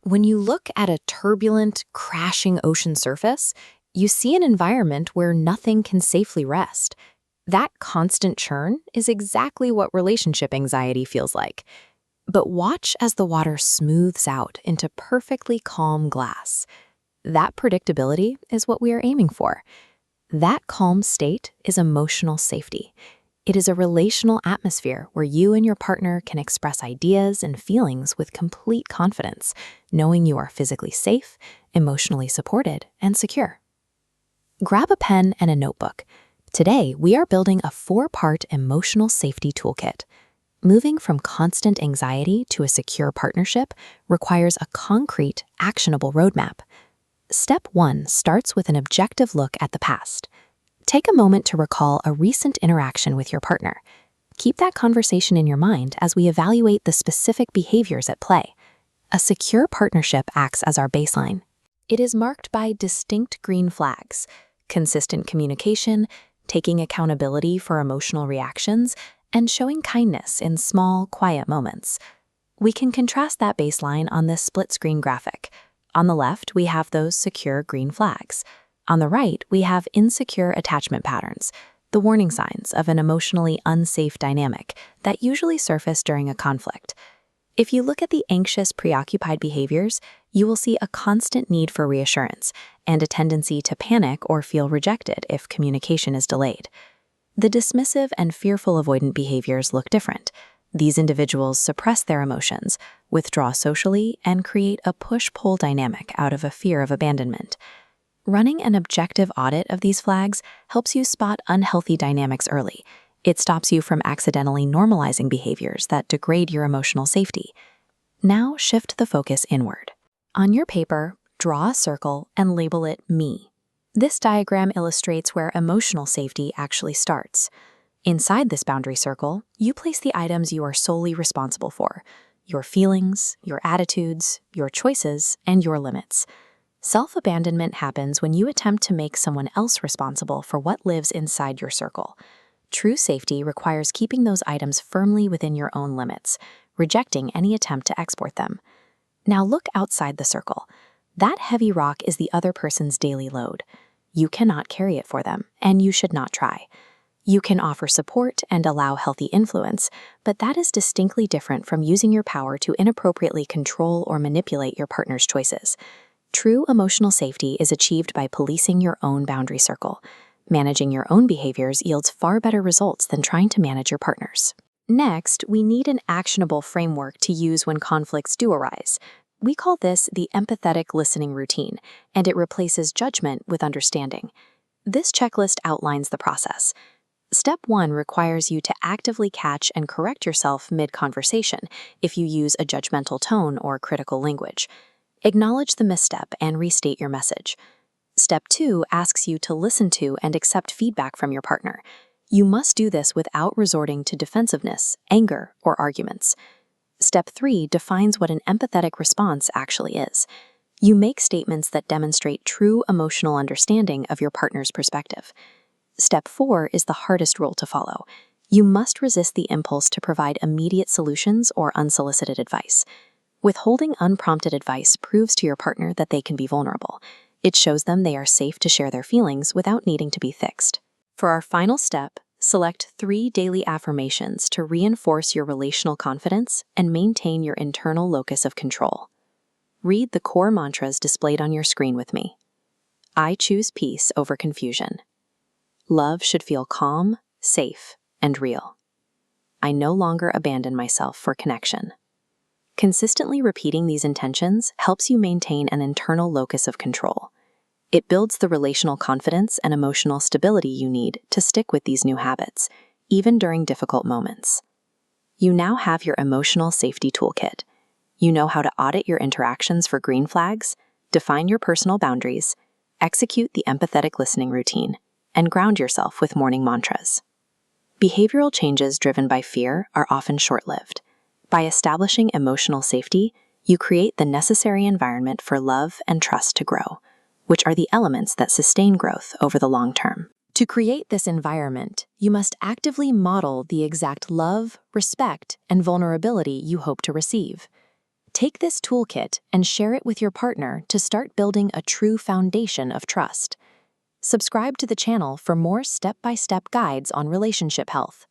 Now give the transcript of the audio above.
When you look at a turbulent, crashing ocean surface, you see an environment where nothing can safely rest. That constant churn is exactly what relationship anxiety feels like. But watch as the water smooths out into perfectly calm glass. That predictability is what we are aiming for. That calm state is emotional safety. It is a relational atmosphere where you and your partner can express ideas and feelings with complete confidence, knowing you are physically safe, emotionally supported, and secure. Grab a pen and a notebook. Today, we are building a 4-part emotional safety toolkit. Moving from constant anxiety to a secure partnership requires a concrete, actionable roadmap. Step 1 starts with an objective look at the past. Take a moment to recall a recent interaction with your partner. Keep that conversation in your mind as we evaluate the specific behaviors at play. A secure partnership acts as our baseline. It is marked by distinct green flags, consistent communication, taking accountability for emotional reactions, and showing kindness in small, quiet moments. We can contrast that baseline on this split-screen graphic. On the left, we have those secure green flags. On the right, we have insecure attachment patterns, the warning signs of an emotionally unsafe dynamic that usually surface during a conflict. If you look at the anxious, preoccupied behaviors, you will see a constant need for reassurance and a tendency to panic or feel rejected if communication is delayed. The dismissive and fearful avoidant behaviors look different. These individuals suppress their emotions, withdraw socially, and create a push-pull dynamic out of a fear of abandonment. Running an objective audit of these flags helps you spot unhealthy dynamics early. It stops you from accidentally normalizing behaviors that degrade your emotional safety. Now shift the focus inward. On your paper, draw a circle and label it Me. This diagram illustrates where emotional safety actually starts. Inside this boundary circle, you place the items you are solely responsible for: your feelings, your attitudes, your choices, and your limits. Self-abandonment happens when you attempt to make someone else responsible for what lives inside your circle. True safety requires keeping those items firmly within your own limits, rejecting any attempt to export them. Now look outside the circle. That heavy rock is the other person's daily load. You cannot carry it for them, and you should not try. You can offer support and allow healthy influence, but that is distinctly different from using your power to inappropriately control or manipulate your partner's choices. True emotional safety is achieved by policing your own boundary circle. Managing your own behaviors yields far better results than trying to manage your partner's. Next, we need an actionable framework to use when conflicts do arise. We call this the empathetic listening routine, and it replaces judgment with understanding. This checklist outlines the process. Step 1 requires you to actively catch and correct yourself mid-conversation if you use a judgmental tone or critical language. Acknowledge the misstep and restate your message. Step 2 asks you to listen to and accept feedback from your partner. You must do this without resorting to defensiveness, anger, or arguments. Step 3 defines what an empathetic response actually is. You make statements that demonstrate true emotional understanding of your partner's perspective. Step 4 is the hardest rule to follow. You must resist the impulse to provide immediate solutions or unsolicited advice. Withholding unprompted advice proves to your partner that they can be vulnerable. It shows them they are safe to share their feelings without needing to be fixed. For our final step, select 3 daily affirmations to reinforce your relational confidence and maintain your internal locus of control. Read the core mantras displayed on your screen with me. I choose peace over confusion. Love should feel calm, safe, and real. I no longer abandon myself for connection. Consistently repeating these intentions helps you maintain an internal locus of control. It builds the relational confidence and emotional stability you need to stick with these new habits, even during difficult moments. You now have your emotional safety toolkit. You know how to audit your interactions for green flags, define your personal boundaries, execute the empathetic listening routine, and ground yourself with morning mantras. Behavioral changes driven by fear are often short-lived. By establishing emotional safety, you create the necessary environment for love and trust to grow, which are the elements that sustain growth over the long term. To create this environment, you must actively model the exact love, respect, and vulnerability you hope to receive. Take this toolkit and share it with your partner to start building a true foundation of trust. Subscribe to the channel for more step-by-step guides on relationship health.